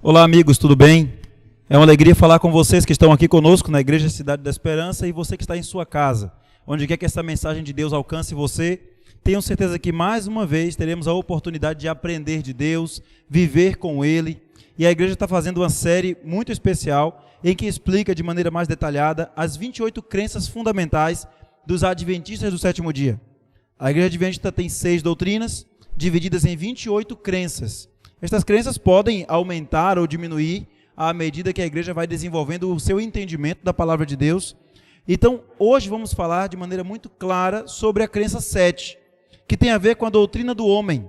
Olá, amigos, tudo bem? É uma alegria falar com vocês que estão aqui conosco na Igreja Cidade da Esperança e você que está em sua casa. Onde quer que essa mensagem de Deus alcance você, tenham certeza que mais uma vez teremos a oportunidade de aprender de Deus, viver com Ele. E a igreja está fazendo uma série muito especial em que explica de maneira mais detalhada as 28 crenças fundamentais dos adventistas do sétimo dia. A igreja adventista tem 6 doutrinas, divididas em 28 crenças. Estas crenças podem aumentar ou diminuir à medida que a igreja vai desenvolvendo o seu entendimento da palavra de Deus. Então, hoje vamos falar de maneira muito clara sobre a crença 7, que tem a ver com a doutrina do homem.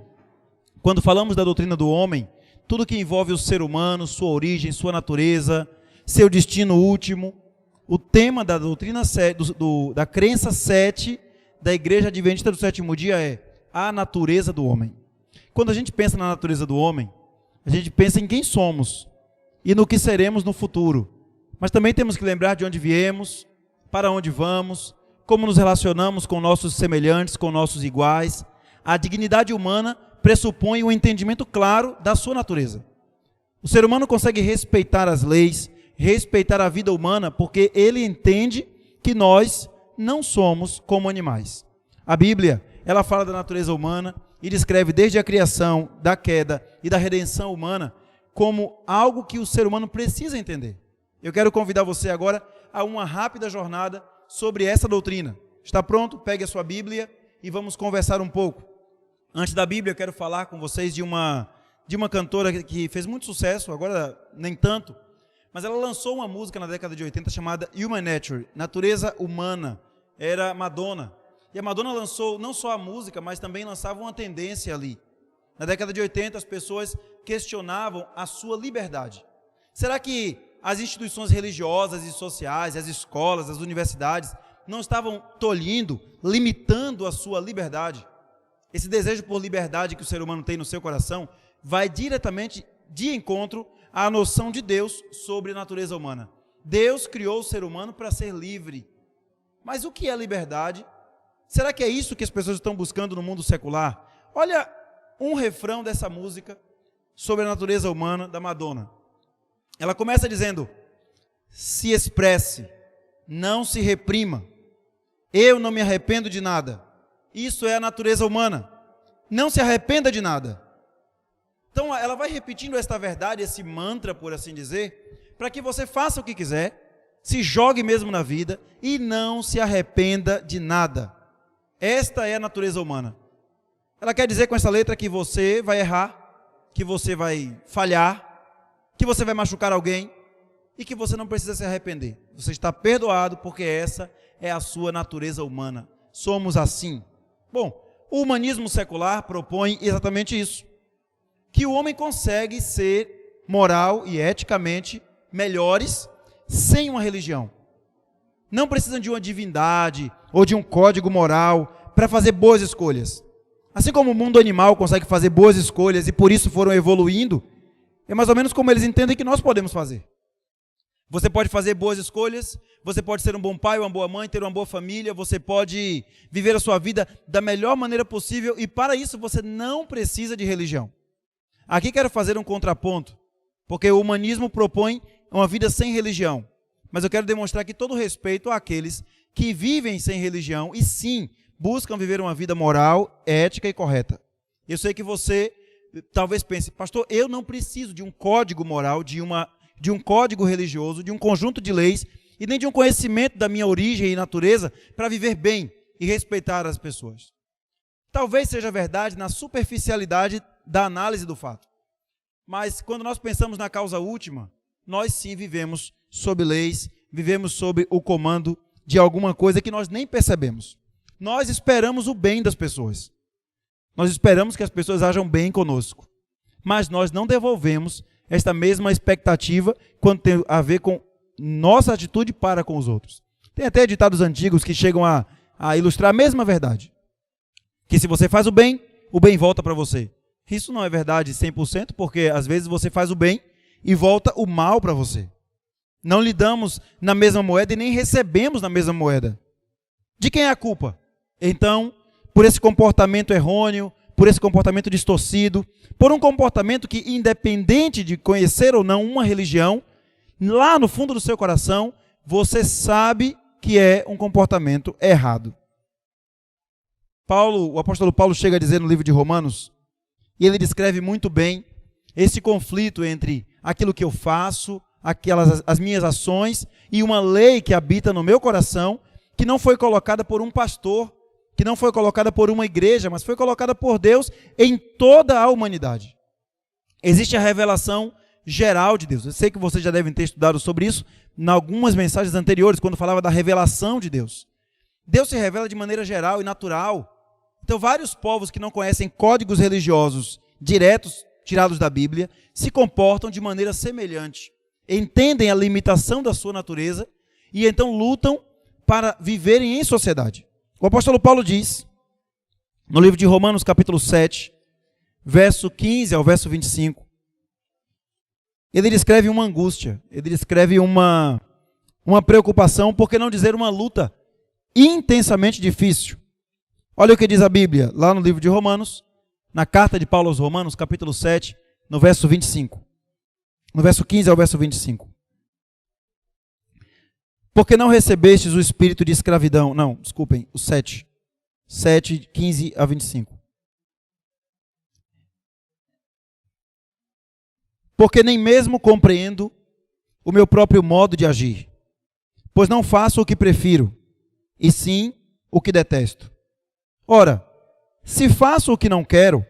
Quando falamos da doutrina do homem, tudo que envolve o ser humano, sua origem, sua natureza, seu destino último, o tema da doutrina 7, da crença 7 da igreja adventista do sétimo dia é a natureza do homem. Quando a gente pensa na natureza do homem, a gente pensa em quem somos e no que seremos no futuro. Mas também temos que lembrar de onde viemos, para onde vamos, como nos relacionamos com nossos semelhantes, com nossos iguais. A dignidade humana pressupõe um entendimento claro da sua natureza. O ser humano consegue respeitar as leis, respeitar a vida humana, porque ele entende que nós não somos como animais. A Bíblia, ela fala da natureza humana e descreve desde a criação, da queda e da redenção humana como algo que o ser humano precisa entender. Eu quero convidar você agora a uma rápida jornada sobre essa doutrina. Está pronto? Pegue a sua Bíblia e vamos conversar um pouco. Antes da Bíblia, eu quero falar com vocês de uma cantora que fez muito sucesso, agora nem tanto, mas ela lançou uma música na década de 80 chamada Human Nature, Natureza Humana, era Madonna. E a Madonna lançou não só a música, mas também lançava uma tendência ali. Na década de 80, as pessoas questionavam a sua liberdade. Será que as instituições religiosas e sociais, as escolas, as universidades, não estavam tolhindo, limitando a sua liberdade? Esse desejo por liberdade que o ser humano tem no seu coração vai diretamente de encontro à noção de Deus sobre a natureza humana. Deus criou o ser humano para ser livre. Mas o que é liberdade? Será que é isso que as pessoas estão buscando no mundo secular? Olha um refrão dessa música sobre a natureza humana da Madonna. Ela começa dizendo: se expresse, não se reprima. Eu não me arrependo de nada. Isso é a natureza humana. Não se arrependa de nada. Então ela vai repetindo esta verdade, esse mantra, por assim dizer, para que você faça o que quiser, se jogue mesmo na vida e não se arrependa de nada. Esta é a natureza humana. Ela quer dizer com essa letra que você vai errar, que você vai falhar, que você vai machucar alguém e que você não precisa se arrepender. Você está perdoado porque essa é a sua natureza humana. Somos assim. Bom, o humanismo secular propõe exatamente isso. Que o homem consegue ser moral e eticamente melhores sem uma religião. Não precisam de uma divindade ou de um código moral para fazer boas escolhas. Assim como o mundo animal consegue fazer boas escolhas e por isso foram evoluindo, é mais ou menos como eles entendem que nós podemos fazer. Você pode fazer boas escolhas, você pode ser um bom pai, uma boa mãe, ter uma boa família, você pode viver a sua vida da melhor maneira possível e para isso você não precisa de religião. Aqui quero fazer um contraponto, porque o humanismo propõe uma vida sem religião, mas eu quero demonstrar que todo respeito àqueles que vivem sem religião e sim buscam viver uma vida moral, ética e correta. Eu sei que você talvez pense: pastor, eu não preciso de um código moral, de um código religioso, de um conjunto de leis e nem de um conhecimento da minha origem e natureza para viver bem e respeitar as pessoas. Talvez seja verdade na superficialidade da análise do fato. Mas quando nós pensamos na causa última, nós sim vivemos sob leis, vivemos sob o comando de alguma coisa que nós nem percebemos. Nós esperamos o bem das pessoas. Nós esperamos que as pessoas ajam bem conosco. Mas nós não devolvemos esta mesma expectativa quando tem a ver com nossa atitude para com os outros. Tem até ditados antigos que chegam a ilustrar a mesma verdade. Que se você faz o bem volta para você. Isso não é verdade 100%, porque às vezes você faz o bem e volta o mal para você. Não lidamos na mesma moeda e nem recebemos na mesma moeda. De quem é a culpa? Então, por esse comportamento errôneo, por esse comportamento distorcido, por um comportamento que, independente de conhecer ou não uma religião, lá no fundo do seu coração, você sabe que é um comportamento errado. O apóstolo Paulo chega a dizer no livro de Romanos, e ele descreve muito bem esse conflito entre aquilo que eu faço, as minhas ações, e uma lei que habita no meu coração, que não foi colocada por um pastor, que não foi colocada por uma igreja, mas foi colocada por Deus em toda a humanidade. Existe a revelação geral de Deus. Eu sei que vocês já devem ter estudado sobre isso em algumas mensagens anteriores, quando falava da revelação de Deus. Deus se revela de maneira geral e natural. Então, vários povos que não conhecem códigos religiosos diretos, tirados da Bíblia, se comportam de maneira semelhante. Entendem a limitação da sua natureza e então lutam para viverem em sociedade. O apóstolo Paulo diz, no livro de Romanos, capítulo 7, verso 15 ao verso 25, ele descreve uma angústia, ele descreve uma preocupação, por que não dizer uma luta intensamente difícil. Olha o que diz a Bíblia, lá no livro de Romanos, na carta de Paulo aos Romanos, capítulo 7, no verso 25. No verso 15 ao verso 25. Porque não recebestes o espírito de escravidão. Não, desculpem, o 7. 7, 15 a 25. Porque nem mesmo compreendo o meu próprio modo de agir, pois não faço o que prefiro, e sim o que detesto. Ora, se faço o que não quero,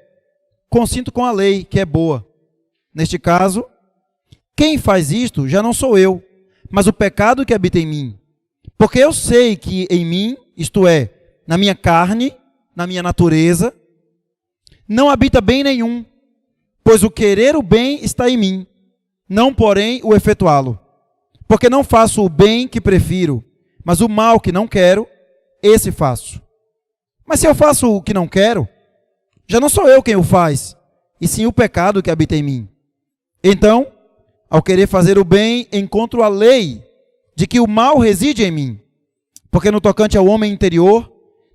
consinto com a lei, que é boa. Neste caso, quem faz isto já não sou eu, mas o pecado que habita em mim. Porque eu sei que em mim, isto é, na minha carne, na minha natureza, não habita bem nenhum, pois o querer o bem está em mim, não porém o efetuá-lo. Porque não faço o bem que prefiro, mas o mal que não quero, esse faço. Mas se eu faço o que não quero, já não sou eu quem o faz, e sim o pecado que habita em mim. Então, ao querer fazer o bem, encontro a lei de que o mal reside em mim. Porque no tocante ao homem interior,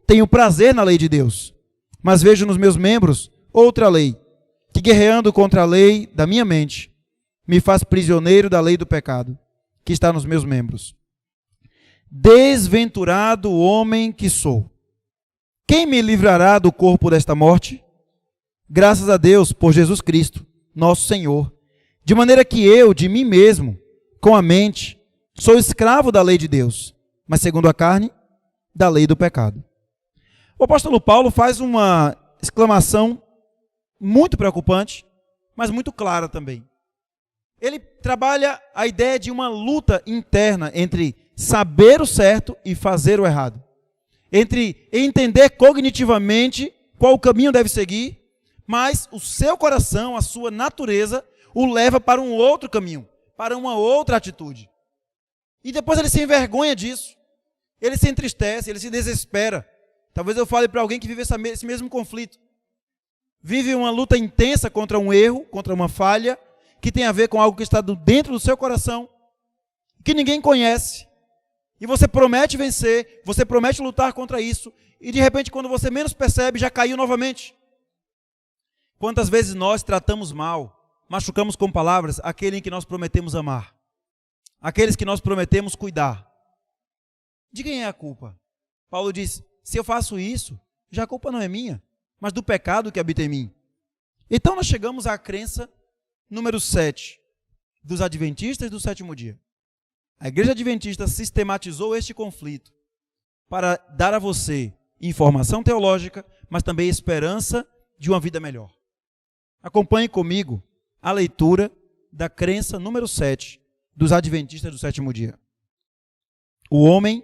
tenho prazer na lei de Deus, mas vejo nos meus membros outra lei, que guerreando contra a lei da minha mente, me faz prisioneiro da lei do pecado, que está nos meus membros. Desventurado homem que sou! Quem me livrará do corpo desta morte? Graças a Deus por Jesus Cristo, nosso Senhor. De maneira que eu, de mim mesmo, com a mente, sou escravo da lei de Deus, mas segundo a carne, da lei do pecado. O apóstolo Paulo faz uma exclamação muito preocupante, mas muito clara também. Ele trabalha a ideia de uma luta interna entre saber o certo e fazer o errado. Entre entender cognitivamente qual o caminho deve seguir, mas o seu coração, a sua natureza, o leva para um outro caminho, para uma outra atitude. E depois ele se envergonha disso, ele se entristece, ele se desespera. Talvez eu fale para alguém que vive esse mesmo conflito. Vive uma luta intensa contra um erro, contra uma falha, que tem a ver com algo que está dentro do seu coração, que ninguém conhece. E você promete vencer, você promete lutar contra isso, e de repente, quando você menos percebe, já caiu novamente. Quantas vezes nós tratamos mal, machucamos com palavras aquele em que nós prometemos amar, aqueles que nós prometemos cuidar. De quem é a culpa? Paulo diz, se eu faço isso, já a culpa não é minha, mas do pecado que habita em mim. Então nós chegamos à crença número 7, dos adventistas do sétimo dia. A igreja adventista sistematizou este conflito para dar a você informação teológica, mas também esperança de uma vida melhor. Acompanhe comigo a leitura da crença número 7 dos adventistas do sétimo dia. O homem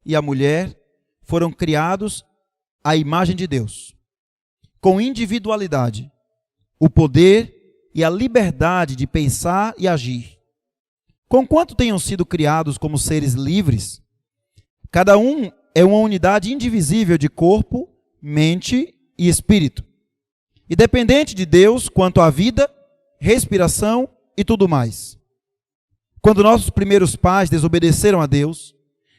e a mulher foram criados à imagem de Deus, com individualidade, o poder e a liberdade de pensar e agir. Conquanto tenham sido criados como seres livres, cada um é uma unidade indivisível de corpo, mente e espírito, e dependente de Deus quanto à vida, respiração e tudo mais. Quando nossos primeiros pais desobedeceram a Deus,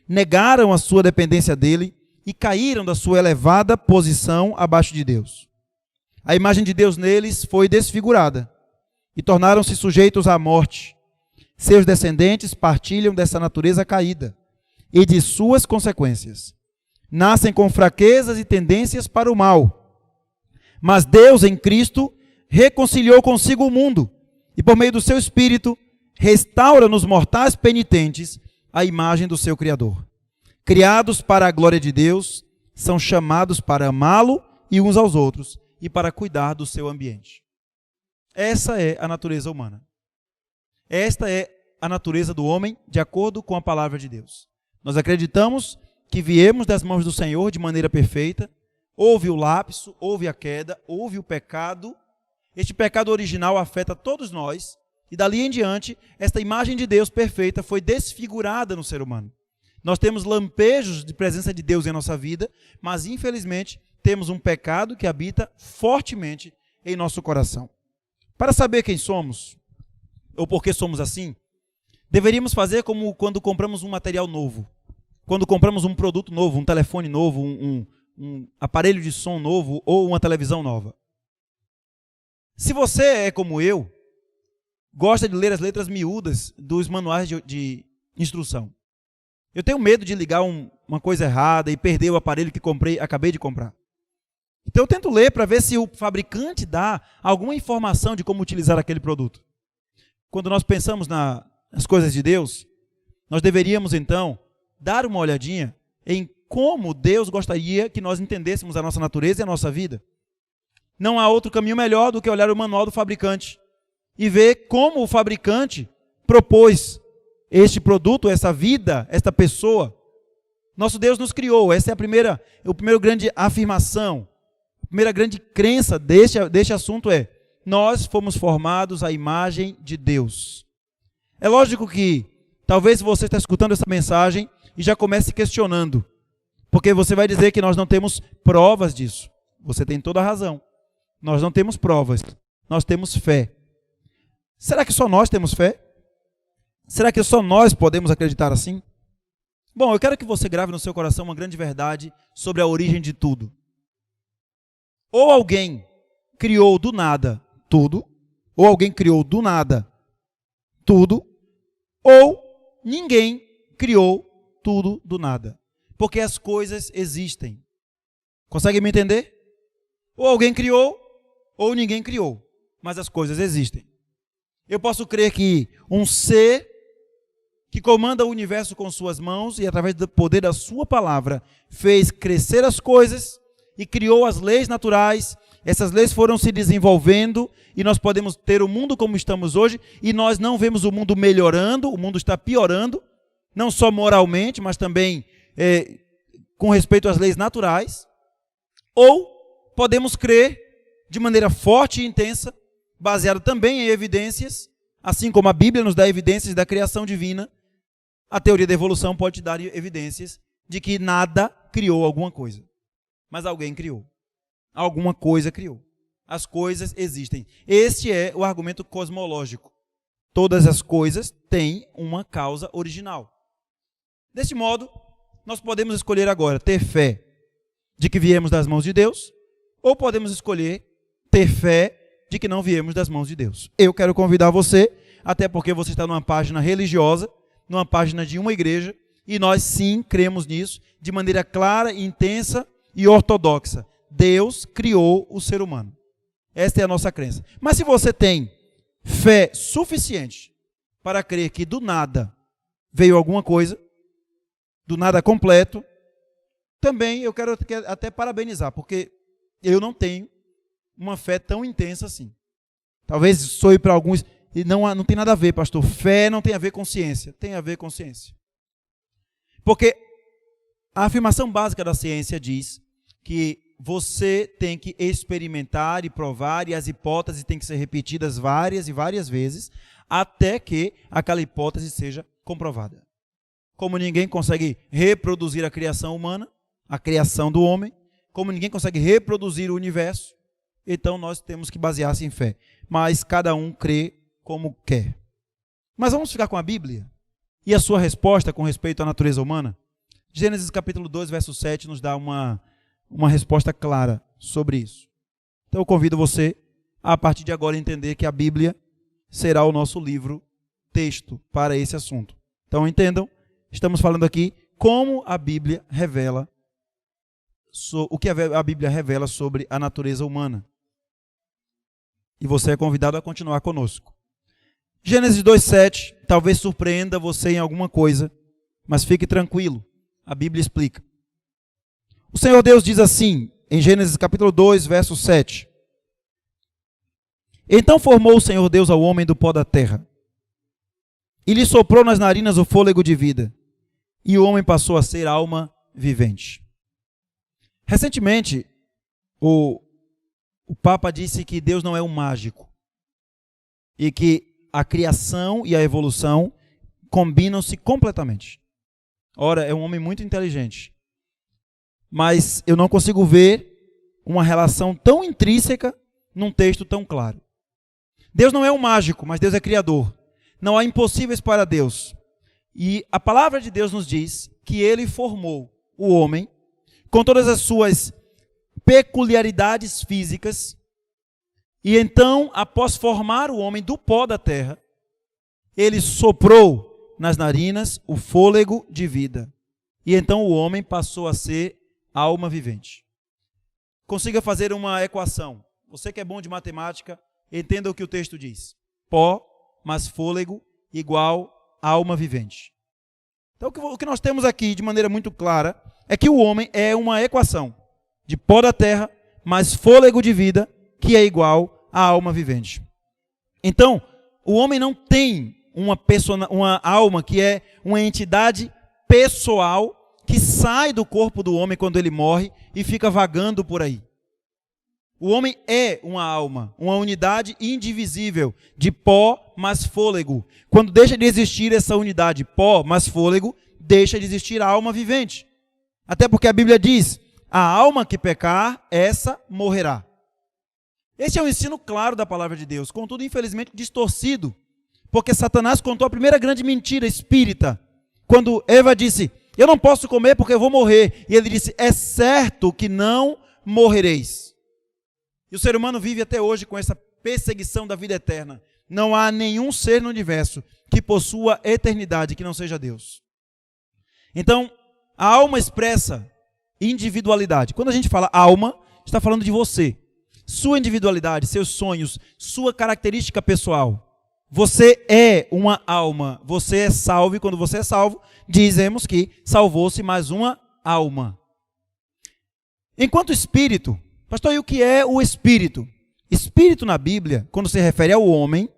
negaram a sua dependência dele e caíram da sua elevada posição abaixo de Deus. A imagem de Deus neles foi desfigurada e tornaram-se sujeitos à morte. Seus descendentes partilham dessa natureza caída e de suas consequências. Nascem com fraquezas e tendências para o mal. Mas Deus, em Cristo, reconciliou consigo o mundo e, por meio do seu Espírito, restaura nos mortais penitentes a imagem do seu Criador. Criados para a glória de Deus, são chamados para amá-lo e uns aos outros e para cuidar do seu ambiente. Essa é a natureza humana. Esta é a natureza do homem de acordo com a palavra de Deus. Nós acreditamos que viemos das mãos do Senhor de maneira perfeita. Houve o lapso, houve a queda, houve o pecado. Este pecado original afeta todos nós. E dali em diante, esta imagem de Deus perfeita foi desfigurada no ser humano. Nós temos lampejos de presença de Deus em nossa vida, mas infelizmente temos um pecado que habita fortemente em nosso coração. Para saber quem somos, ou por que somos assim, deveríamos fazer como quando compramos um material novo. Quando compramos um produto novo, um telefone novo, um aparelho de som novo ou uma televisão nova. Se você é como eu, gosta de ler as letras miúdas dos manuais de instrução. Eu tenho medo de ligar uma coisa errada e perder o aparelho que acabei de comprar. Então eu tento ler para ver se o fabricante dá alguma informação de como utilizar aquele produto. Quando nós pensamos nas coisas de Deus, nós deveríamos então dar uma olhadinha em como Deus gostaria que nós entendêssemos a nossa natureza e a nossa vida. Não há outro caminho melhor do que olhar o manual do fabricante e ver como o fabricante propôs este produto, essa vida, esta pessoa. Nosso Deus nos criou. Essa é a primeira grande afirmação, a primeira grande crença deste assunto é: nós fomos formados à imagem de Deus. É lógico que talvez você está escutando essa mensagem e já comece questionando, porque você vai dizer que nós não temos provas disso. Você tem toda a razão. Nós não temos provas, nós temos fé. Será que só nós temos fé? Será que só nós podemos acreditar assim? Bom, eu quero que você grave no seu coração uma grande verdade sobre a origem de tudo. Ou alguém criou do nada tudo, ou alguém criou do nada tudo, ou ninguém criou tudo do nada. Porque as coisas existem. Consegue me entender? Ou alguém criou, ou ninguém criou. Mas as coisas existem. Eu posso crer que um ser que comanda o universo com suas mãos e através do poder da sua palavra fez crescer as coisas e criou as leis naturais. Essas leis foram se desenvolvendo e nós podemos ter o mundo como estamos hoje e nós não vemos o mundo melhorando, o mundo está piorando, não só moralmente, mas também com respeito às leis naturais. Ou podemos crer de maneira forte e intensa, baseada também em evidências, assim como a Bíblia nos dá evidências da criação divina, a teoria da evolução pode te dar evidências de que nada criou alguma coisa. Mas alguém criou. Alguma coisa criou. As coisas existem. Este é o argumento cosmológico. Todas as coisas têm uma causa original. Deste modo, nós podemos escolher agora ter fé de que viemos das mãos de Deus, ou podemos escolher ter fé de que não viemos das mãos de Deus. Eu quero convidar você, até porque você está numa página religiosa, numa página de uma igreja, e nós sim cremos nisso, de maneira clara, intensa e ortodoxa. Deus criou o ser humano. Esta é a nossa crença. Mas se você tem fé suficiente para crer que do nada veio alguma coisa, do nada completo, também eu quero até parabenizar, porque eu não tenho uma fé tão intensa assim. Talvez soe para alguns, e não tem nada a ver, pastor. Fé não tem a ver com ciência. Tem a ver com ciência. Porque a afirmação básica da ciência diz que você tem que experimentar e provar, e as hipóteses têm que ser repetidas várias e várias vezes, até que aquela hipótese seja comprovada. Como ninguém consegue reproduzir a criação humana, a criação do homem, como ninguém consegue reproduzir o universo, então nós temos que basear-se em fé. Mas cada um crê como quer. Mas vamos ficar com a Bíblia e a sua resposta com respeito à natureza humana? Gênesis capítulo 2, verso 7 nos dá uma resposta clara sobre isso. Então eu convido você a partir de agora entender que a Bíblia será o nosso livro texto para esse assunto. Então entendam, estamos falando aqui como a Bíblia revela, o que a Bíblia revela sobre a natureza humana. E você é convidado a continuar conosco. Gênesis 2:7 talvez surpreenda você em alguma coisa, mas fique tranquilo, a Bíblia explica. O Senhor Deus diz assim, em Gênesis capítulo 2, verso 7. Então formou o Senhor Deus ao homem do pó da terra, e lhe soprou nas narinas o fôlego de vida, e o homem passou a ser alma vivente. Recentemente, o Papa disse que Deus não é um mágico, e que a criação e a evolução combinam-se completamente. Ora, é um homem muito inteligente, mas eu não consigo ver uma relação tão intrínseca num texto tão claro. Deus não é um mágico, mas Deus é criador. Não há impossíveis para Deus. E a palavra de Deus nos diz que Ele formou o homem com todas as suas peculiaridades físicas. E então, após formar o homem do pó da terra, Ele soprou nas narinas o fôlego de vida. E então o homem passou a ser alma vivente. Consiga fazer uma equação. Você que é bom de matemática, entenda o que o texto diz. Pó mais fôlego igual alma vivente. Então o que nós temos aqui de maneira muito clara é que o homem é uma equação de pó da terra mais fôlego de vida, que é igual à alma vivente. Então, o homem não tem uma alma que é uma entidade pessoal que sai do corpo do homem quando ele morre e fica vagando por aí. O homem é uma alma, uma unidade indivisível de pó mais fôlego. Quando deixa de existir essa unidade pó mais fôlego, deixa de existir a alma vivente. Até porque a Bíblia diz, a alma que pecar, essa morrerá. Esse é o ensino claro da palavra de Deus, contudo, infelizmente, distorcido, porque Satanás contou a primeira grande mentira espírita, quando Eva disse, eu não posso comer porque eu vou morrer. E ele disse, é certo que não morrereis. E o ser humano vive até hoje com essa perseguição da vida eterna. Não há nenhum ser no universo que possua eternidade que não seja Deus. Então, a alma expressa individualidade. Quando a gente fala alma, está falando de você. Sua individualidade, seus sonhos, sua característica pessoal. Você é uma alma. Você é salvo e quando você é salvo, dizemos que salvou-se mais uma alma. Enquanto espírito, pastor, e o que é o espírito? Espírito na Bíblia, quando se refere ao homem,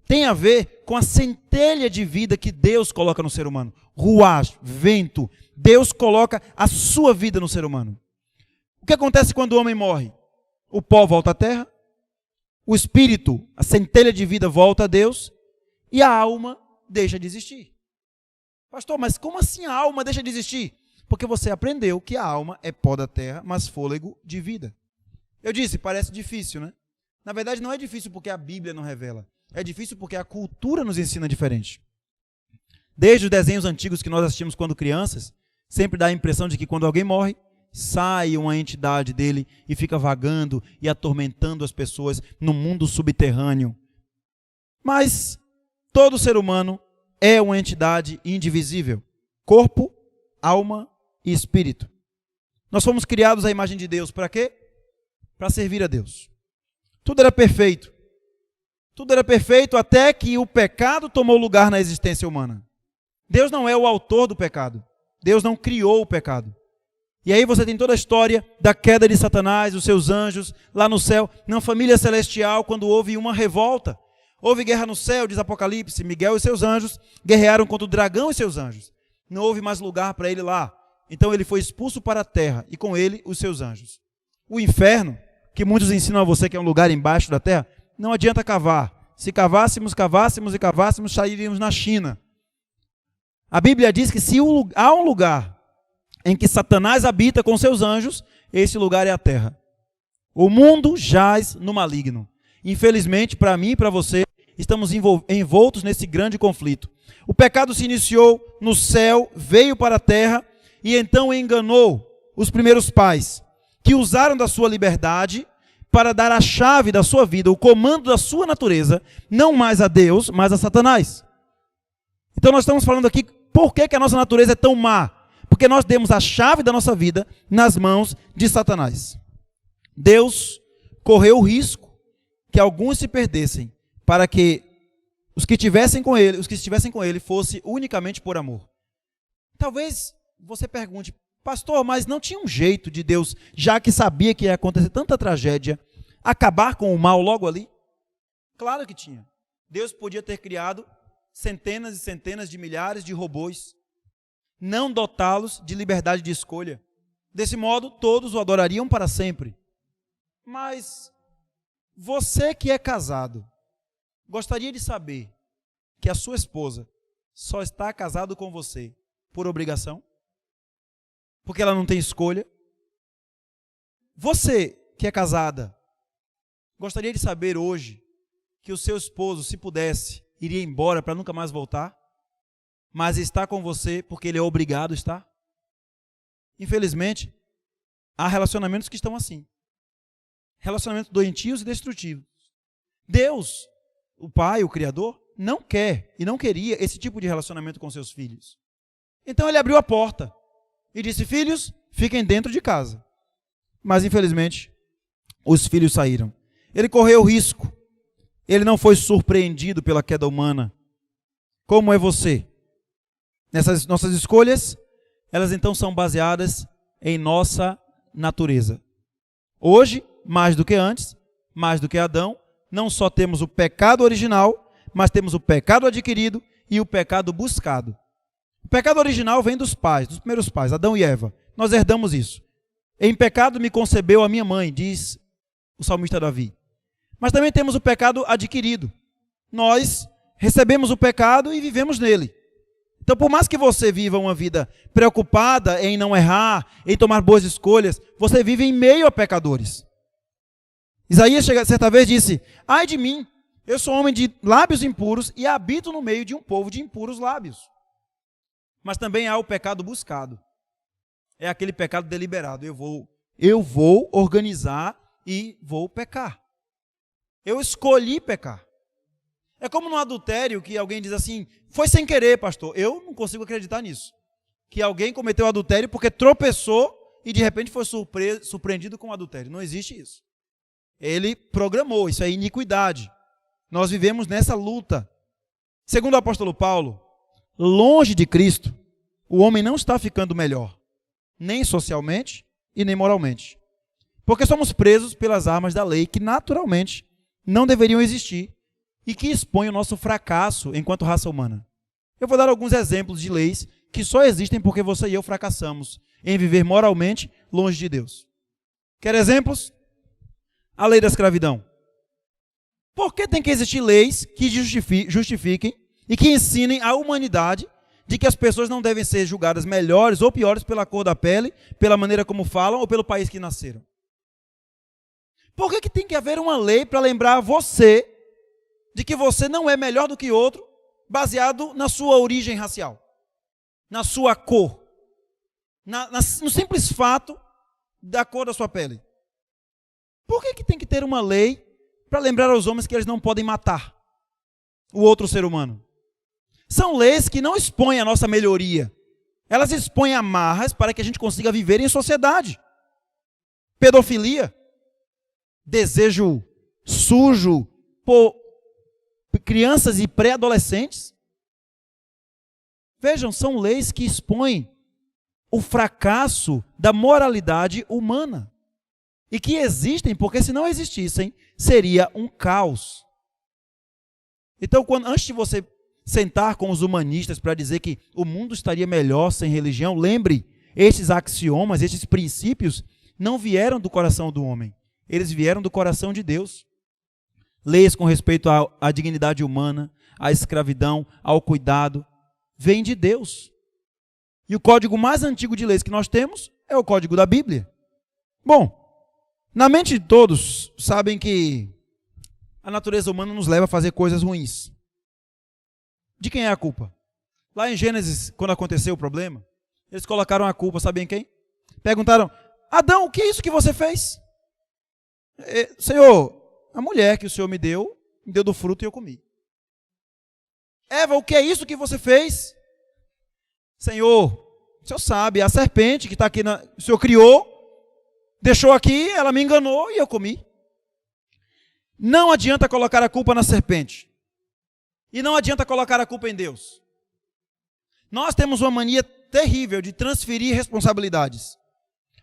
tem a ver com a centelha de vida que Deus coloca no ser humano. Ruach, vento. Deus coloca a sua vida no ser humano. O que acontece quando o homem morre? O pó volta à terra, o espírito, a centelha de vida volta a Deus e a alma deixa de existir. Pastor, mas como assim a alma deixa de existir? Porque você aprendeu que a alma é pó da terra, mas fôlego de vida. Eu disse, parece difícil, né? Na verdade não é difícil porque a Bíblia não revela. É difícil porque a cultura nos ensina diferente. Desde os desenhos antigos que nós assistimos quando crianças, sempre dá a impressão de que quando alguém morre, sai uma entidade dele e fica vagando e atormentando as pessoas no mundo subterrâneo. Mas todo ser humano é uma entidade indivisível. Corpo, alma e espírito. Nós fomos criados à imagem de Deus. Para quê? Para servir a Deus. Tudo era perfeito. Tudo era perfeito até que o pecado tomou lugar na existência humana. Deus não é o autor do pecado. Deus não criou o pecado. E aí você tem toda a história da queda de Satanás, os seus anjos, lá no céu, na família celestial, quando houve uma revolta. Houve guerra no céu, diz Apocalipse, Miguel e seus anjos guerrearam contra o dragão e seus anjos. Não houve mais lugar para ele lá. Então ele foi expulso para a terra, e com ele os seus anjos. O inferno, que muitos ensinam a você que é um lugar embaixo da terra, não adianta cavar. Se cavássemos, sairíamos na China. A Bíblia diz que se há um lugar em que Satanás habita com seus anjos, esse lugar é a terra. O mundo jaz no maligno. Infelizmente, para mim e para você, estamos envoltos nesse grande conflito. O pecado se iniciou no céu, veio para a terra e então enganou os primeiros pais, que usaram da sua liberdade para dar a chave da sua vida, o comando da sua natureza, não mais a Deus, mas a Satanás. Então nós estamos falando aqui, por que a nossa natureza é tão má? Porque nós demos a chave da nossa vida nas mãos de Satanás. Deus correu o risco que alguns se perdessem, para que os que estivessem com ele, fosse unicamente por amor. Talvez você pergunte, pastor, mas não tinha um jeito de Deus, já que sabia que ia acontecer tanta tragédia, acabar com o mal logo ali? Claro que tinha. Deus podia ter criado centenas e centenas de milhares de robôs, não dotá-los de liberdade de escolha. Desse modo, todos o adorariam para sempre. Mas você que é casado, gostaria de saber que a sua esposa só está casada com você por obrigação? Porque ela não tem escolha? Você que é casada, gostaria de saber hoje que o seu esposo, se pudesse, iria embora para nunca mais voltar? Mas está com você porque ele é obrigado a estar? Infelizmente, há relacionamentos que estão assim. Relacionamentos doentios e destrutivos. Deus, o Pai, o Criador, não quer e não queria esse tipo de relacionamento com seus filhos. Então ele abriu a porta e disse, filhos, fiquem dentro de casa. Mas infelizmente, os filhos saíram. Ele correu risco. Ele não foi surpreendido pela queda humana. Como é você? Nessas nossas escolhas, elas então são baseadas em nossa natureza. Hoje, mais do que antes, mais do que Adão, não só temos o pecado original, mas temos o pecado adquirido e o pecado buscado. O pecado original vem dos pais, dos primeiros pais, Adão e Eva. Nós herdamos isso. Em pecado me concebeu a minha mãe, diz o salmista Davi. Mas também temos o pecado adquirido. Nós recebemos o pecado e vivemos nele. Então, por mais que você viva uma vida preocupada em não errar, em tomar boas escolhas, você vive em meio a pecadores. Isaías, certa vez, disse, ai de mim, eu sou homem de lábios impuros e habito no meio de um povo de impuros lábios. Mas também há o pecado buscado. É aquele pecado deliberado. Eu vou organizar e vou pecar. Eu escolhi pecar. É como no adultério que alguém diz assim, foi sem querer, pastor. Eu não consigo acreditar nisso. Que alguém cometeu adultério porque tropeçou e de repente foi surpreendido com o adultério. Não existe isso. Ele programou, isso é iniquidade. Nós vivemos nessa luta. Segundo o apóstolo Paulo, longe de Cristo, o homem não está ficando melhor, nem socialmente e nem moralmente. Porque somos presos pelas armas da lei que naturalmente não deveriam existir e que expõem o nosso fracasso enquanto raça humana. Eu vou dar alguns exemplos de leis que só existem porque você e eu fracassamos em viver moralmente longe de Deus. Quer exemplos? A lei da escravidão. Por que tem que existir leis que justifiquem e que ensinem à humanidade de que as pessoas não devem ser julgadas melhores ou piores pela cor da pele, pela maneira como falam ou pelo país que nasceram? Por que tem que haver uma lei para lembrar você de que você não é melhor do que outro, baseado na sua origem racial, na sua cor, no simples fato da cor da sua pele? Por que tem que ter uma lei para lembrar aos homens que eles não podem matar o outro ser humano? São leis que não expõem a nossa melhoria. Elas expõem amarras para que a gente consiga viver em sociedade. Pedofilia, desejo sujo por crianças e pré-adolescentes. Vejam, são leis que expõem o fracasso da moralidade humana. E que existem, porque se não existissem, seria um caos. Então, antes de você sentar com os humanistas para dizer que o mundo estaria melhor sem religião, lembre, estes axiomas, estes princípios, não vieram do coração do homem. Eles vieram do coração de Deus. Leis com respeito à dignidade humana, à escravidão, ao cuidado, vêm de Deus. E o código mais antigo de leis que nós temos é o código da Bíblia. Bom, na mente de todos, sabem que a natureza humana nos leva a fazer coisas ruins. De quem é a culpa? Lá em Gênesis, quando aconteceu o problema, eles colocaram a culpa, sabem quem? Perguntaram, Adão, o que é isso que você fez? Senhor, a mulher que o Senhor me deu do fruto e eu comi. Eva, o que é isso que você fez? Senhor, o Senhor sabe, a serpente que está aqui, o Senhor criou, deixou aqui, ela me enganou e eu comi. Não adianta colocar a culpa na serpente. E não adianta colocar a culpa em Deus. Nós temos uma mania terrível de transferir responsabilidades.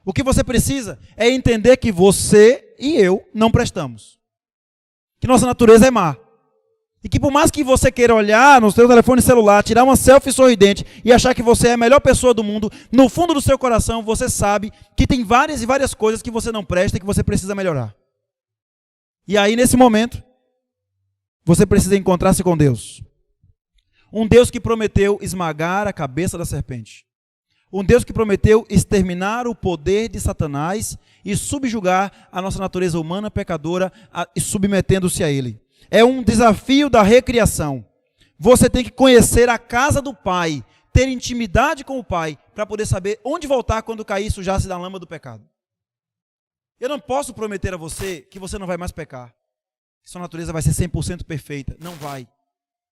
O que você precisa é entender que você e eu não prestamos. Que nossa natureza é má. E que por mais que você queira olhar no seu telefone celular, tirar uma selfie sorridente e achar que você é a melhor pessoa do mundo, no fundo do seu coração você sabe que tem várias e várias coisas que você não presta e que você precisa melhorar. E aí nesse momento, você precisa encontrar-se com Deus. Um Deus que prometeu esmagar a cabeça da serpente. Um Deus que prometeu exterminar o poder de Satanás e subjugar a nossa natureza humana pecadora, submetendo-se a ele. É um desafio da recriação. Você tem que conhecer a casa do Pai, ter intimidade com o Pai, para poder saber onde voltar quando cair e sujar-se na lama do pecado. Eu não posso prometer a você que você não vai mais pecar, que sua natureza vai ser 100% perfeita. Não vai.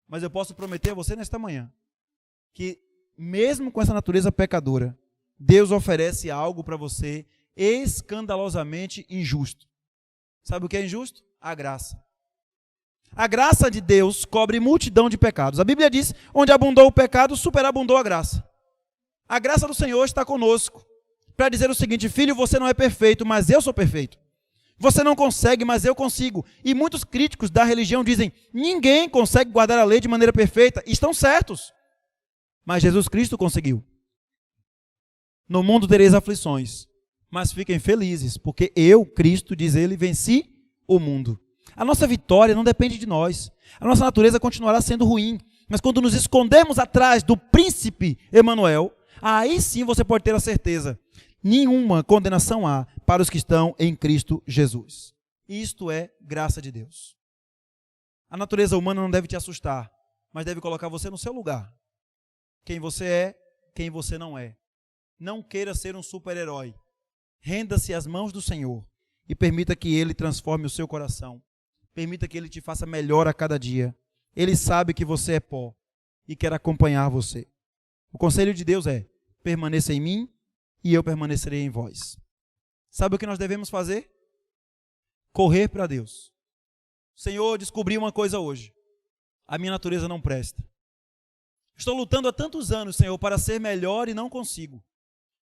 Mas eu posso prometer a você nesta manhã, que mesmo com essa natureza pecadora, Deus oferece algo para você escandalosamente injusto. Sabe o que é injusto? A graça. A graça de Deus cobre multidão de pecados. A Bíblia diz, onde abundou o pecado, superabundou a graça. A graça do Senhor está conosco, para dizer o seguinte: filho, você não é perfeito, mas eu sou perfeito. Você não consegue, mas eu consigo. E muitos críticos da religião dizem, ninguém consegue guardar a lei de maneira perfeita. Estão certos. Mas Jesus Cristo conseguiu. No mundo tereis aflições, mas fiquem felizes, porque eu, Cristo, diz ele, venci o mundo. A nossa vitória não depende de nós. A nossa natureza continuará sendo ruim. Mas quando nos escondermos atrás do príncipe Emanuel, aí sim você pode ter a certeza. Nenhuma condenação há para os que estão em Cristo Jesus. Isto é graça de Deus. A natureza humana não deve te assustar, mas deve colocar você no seu lugar. Quem você é, quem você não é. Não queira ser um super-herói. Renda-se às mãos do Senhor e permita que Ele transforme o seu coração. Permita que Ele te faça melhor a cada dia. Ele sabe que você é pó e quer acompanhar você. O conselho de Deus é: permaneça em mim e eu permanecerei em vós. Sabe o que nós devemos fazer? Correr para Deus. Senhor, descobri uma coisa hoje. A minha natureza não presta. Estou lutando há tantos anos, Senhor, para ser melhor e não consigo.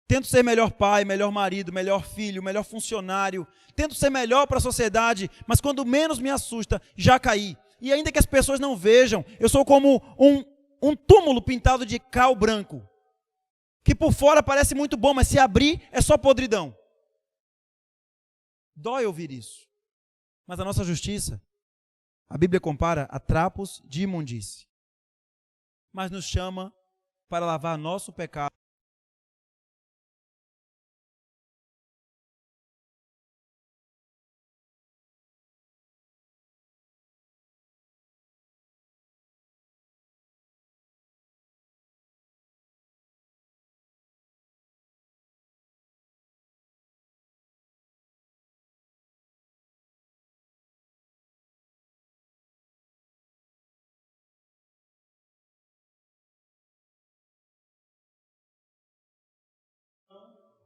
Tento ser melhor pai, melhor marido, melhor filho, melhor funcionário. Tento ser melhor para a sociedade, mas quando menos me assusta, já caí. E ainda que as pessoas não vejam, eu sou como um túmulo pintado de cal branco, que por fora parece muito bom, mas se abrir é só podridão. Dói ouvir isso. Mas a nossa justiça, a Bíblia compara a trapos de imundície. Mas nos chama para lavar nosso pecado.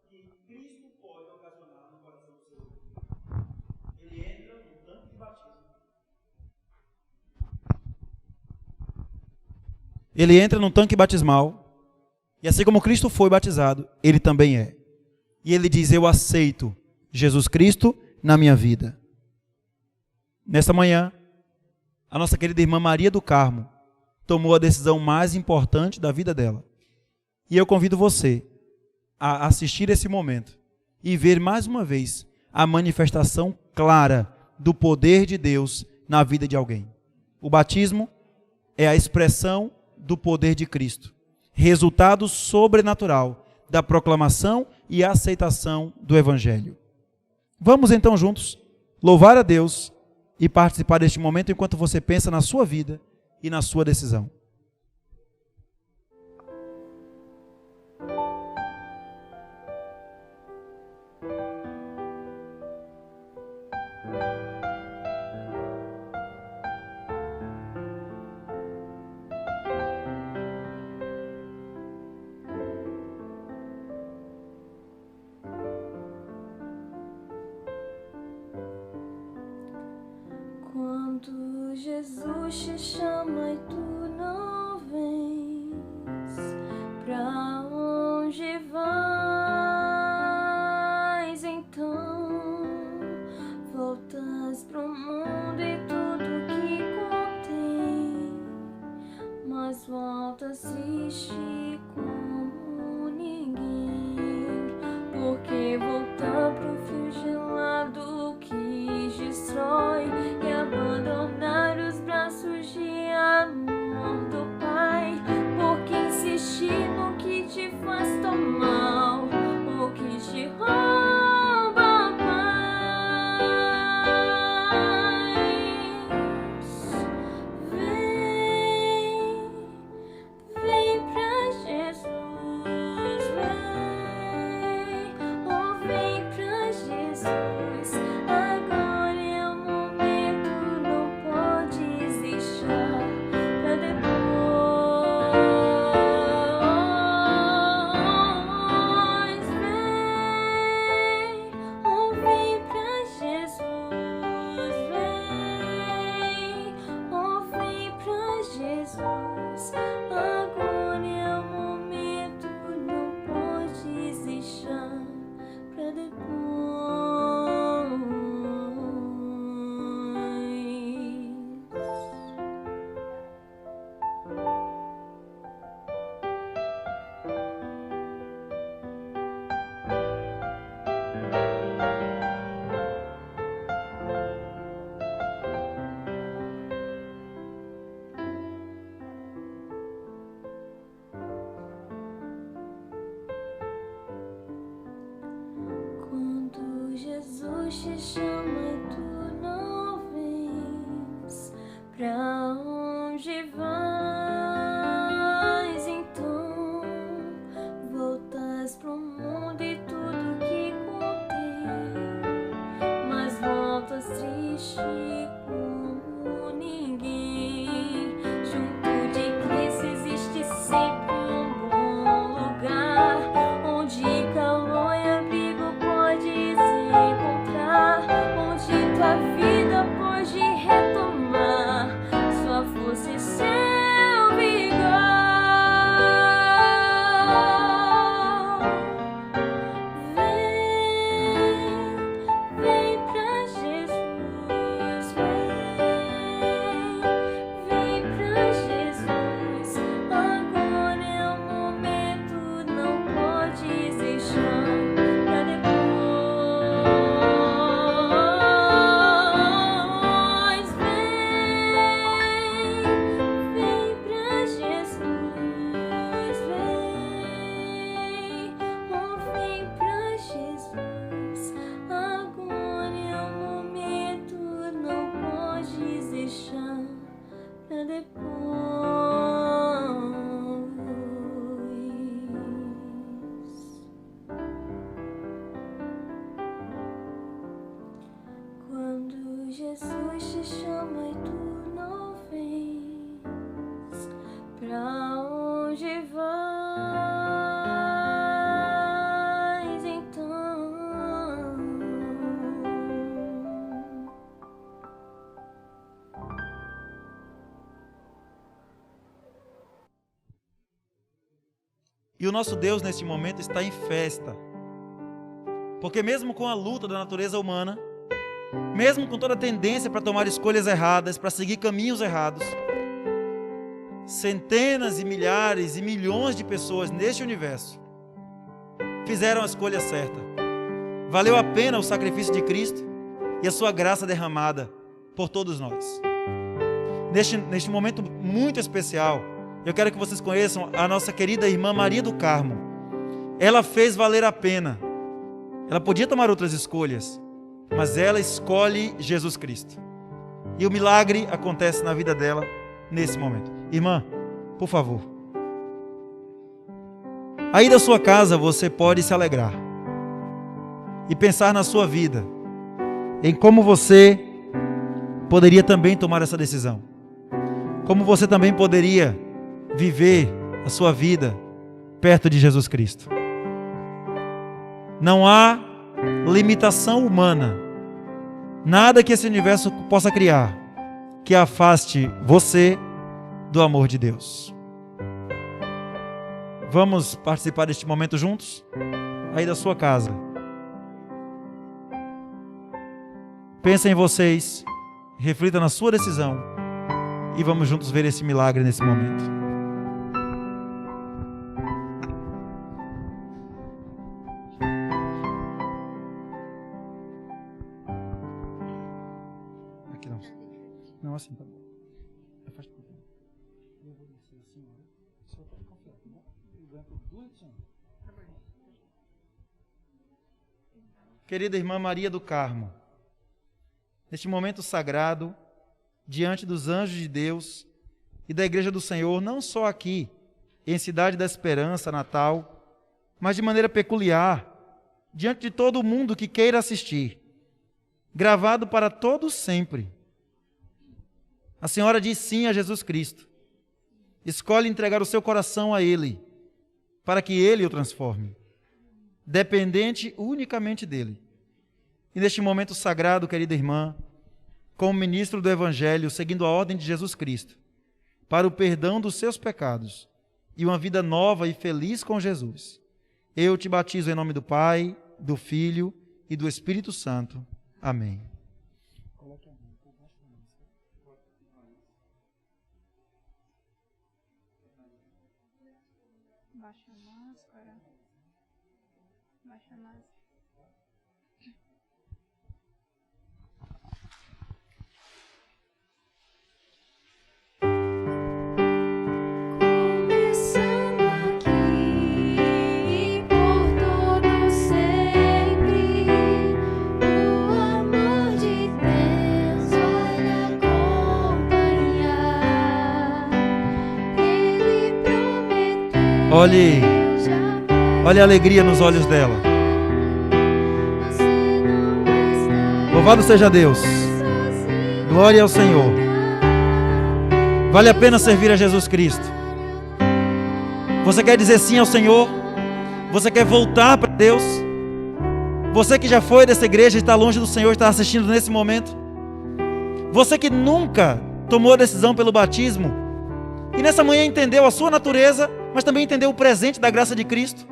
Que Cristo pode ocasionar no coração do ser humano. Ele entra no tanque de batismo. Ele entra num tanque batismal, e assim como Cristo foi batizado, ele também é. E ele diz: eu aceito Jesus Cristo na minha vida. Nesta manhã, a nossa querida irmã Maria do Carmo tomou a decisão mais importante da vida dela. E eu convido você a assistir esse momento e ver mais uma vez a manifestação clara do poder de Deus na vida de alguém. O batismo é a expressão do poder de Cristo, resultado sobrenatural da proclamação e aceitação do Evangelho. Vamos então juntos louvar a Deus e participar deste momento enquanto você pensa na sua vida e na sua decisão. Jesus te chama e tu não vens, pra onde vais então? Voltas pro mundo e tudo que contém, mas voltas triste como ninguém, porque voltar pro frio gelado que destrói e abandonar os braços de amor do Pai, porque insistir no que te faz tão mal, o que te rouba a paz. Vem pra Jesus, vem, oh vem pra Jesus, agora é o momento, não podes deixar pra depois. Vem, oh vem pra Jesus, vem, oh vem pra Jesus, agora é o momento, não podes deixar pra depois. Quando Jesus te chama e tu não vens, pra onde vais então? Voltas pro mundo e tudo que contém, mas voltas triste como ninguém. Junto de Cristo existe sempre um bom lugar, onde calor e abrigo podes encontrar, onde tua vida pode retomar sua força e seu vigor. Vem pra Jesus, vem pra Jesus, agora é o momento, não podes deixar pra depois. Vem pra Jesus, vem, oh vem pra Jesus, agora é o momento, não podes deixar pra depois. Quando Jesus te chama e tu não vens, pra onde vais então? E o nosso Deus neste momento está em festa. Porque mesmo com a luta da natureza humana, mesmo com toda a tendência para tomar escolhas erradas, para seguir caminhos errados, centenas e milhares e milhões de pessoas neste universo fizeram a escolha certa. Valeu a pena o sacrifício de Cristo e a sua graça derramada por todos nós. Neste momento muito especial, eu quero que vocês conheçam a nossa querida irmã Maria do Carmo. Ela fez valer a pena. Ela podia tomar outras escolhas, mas ela escolhe Jesus Cristo. E o milagre acontece na vida dela nesse momento. Irmã, por favor. Aí da sua casa você pode se alegrar e pensar na sua vida, em como você poderia também tomar essa decisão. Como você também poderia viver a sua vida perto de Jesus Cristo. Não há limitação humana, nada que esse universo possa criar que afaste você do amor de Deus. Vamos participar deste momento juntos? Aí da sua casa. Pensa em vocês, reflita na sua decisão e vamos juntos ver esse milagre nesse momento. Aqui não. Não, assim tá bom. Afasta um pouquinho. Eu vou descer assim, ó. Só pode confiar, tá bom? Eu ganho por 2 de Querida irmã Maria do Carmo, neste momento sagrado, diante dos anjos de Deus e da Igreja do Senhor, não só aqui, em Cidade da Esperança, Natal, mas de maneira peculiar, diante de todo mundo que queira assistir, gravado para todos sempre. A senhora diz sim a Jesus Cristo. Escolhe entregar o seu coração a Ele, para que Ele o transforme, dependente unicamente dEle. E neste momento sagrado, querida irmã, como ministro do Evangelho, seguindo a ordem de Jesus Cristo, para o perdão dos seus pecados e uma vida nova e feliz com Jesus, eu te batizo em nome do Pai, do Filho e do Espírito Santo. Amém. Baixa a máscara. Baixa a máscara. Começando aqui, por todo sempre, o amor de Deus vai acompanhar. Ele prometeu. Olhe a alegria nos olhos dela. Louvado seja Deus. Glória ao Senhor. Vale a pena servir a Jesus Cristo. Você quer dizer sim ao Senhor? Você quer voltar para Deus? Você que já foi dessa igreja e está longe do Senhor, está assistindo nesse momento? Você que nunca tomou a decisão pelo batismo e nessa manhã entendeu a sua natureza, mas também entendeu o presente da graça de Cristo?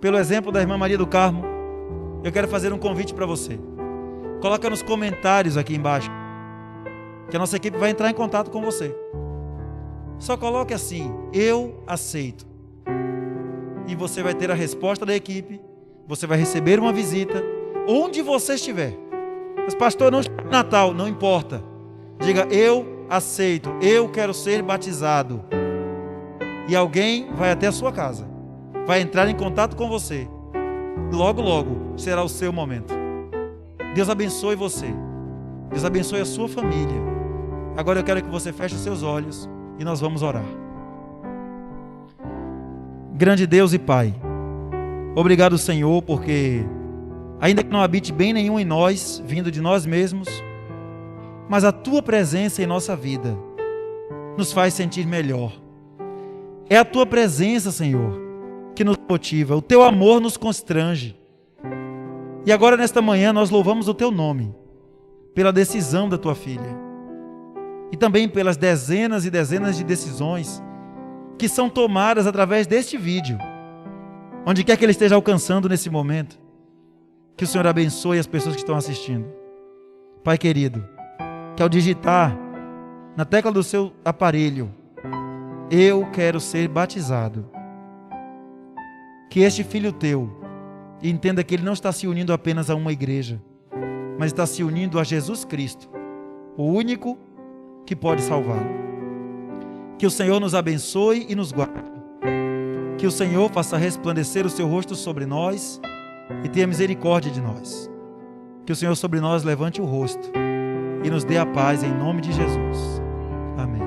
Pelo exemplo da irmã Maria do Carmo, eu quero fazer um convite para você. Coloca nos comentários aqui embaixo, que a nossa equipe vai entrar em contato com você. Só coloque assim: eu aceito. E você vai ter a resposta da equipe, você vai receber uma visita, onde você estiver. Mas pastor, não é Natal, não importa. Diga: eu aceito, eu quero ser batizado. E alguém vai até a sua casa, vai entrar em contato com você. Logo, logo será o seu momento. Deus abençoe você. Deus abençoe a sua família. Agora eu quero que você feche os seus olhos e nós vamos orar. Grande Deus e Pai, obrigado, Senhor, porque ainda que não habite bem nenhum em nós, vindo de nós mesmos, mas a Tua presença em nossa vida nos faz sentir melhor. É a Tua presença, Senhor, que nos motiva. O Teu amor nos constrange. E agora, nesta manhã, nós louvamos o Teu nome pela decisão da Tua filha e também pelas dezenas e dezenas de decisões que são tomadas através deste vídeo, onde quer que ele esteja alcançando nesse momento. Que o Senhor abençoe as pessoas que estão assistindo. Pai querido, que ao digitar na tecla do seu aparelho, eu quero ser batizado, que este filho teu entenda que ele não está se unindo apenas a uma igreja, mas está se unindo a Jesus Cristo, o único que pode salvá-lo. Que o Senhor nos abençoe e nos guarde. Que o Senhor faça resplandecer o seu rosto sobre nós e tenha misericórdia de nós. Que o Senhor sobre nós levante o rosto e nos dê a paz em nome de Jesus. Amém.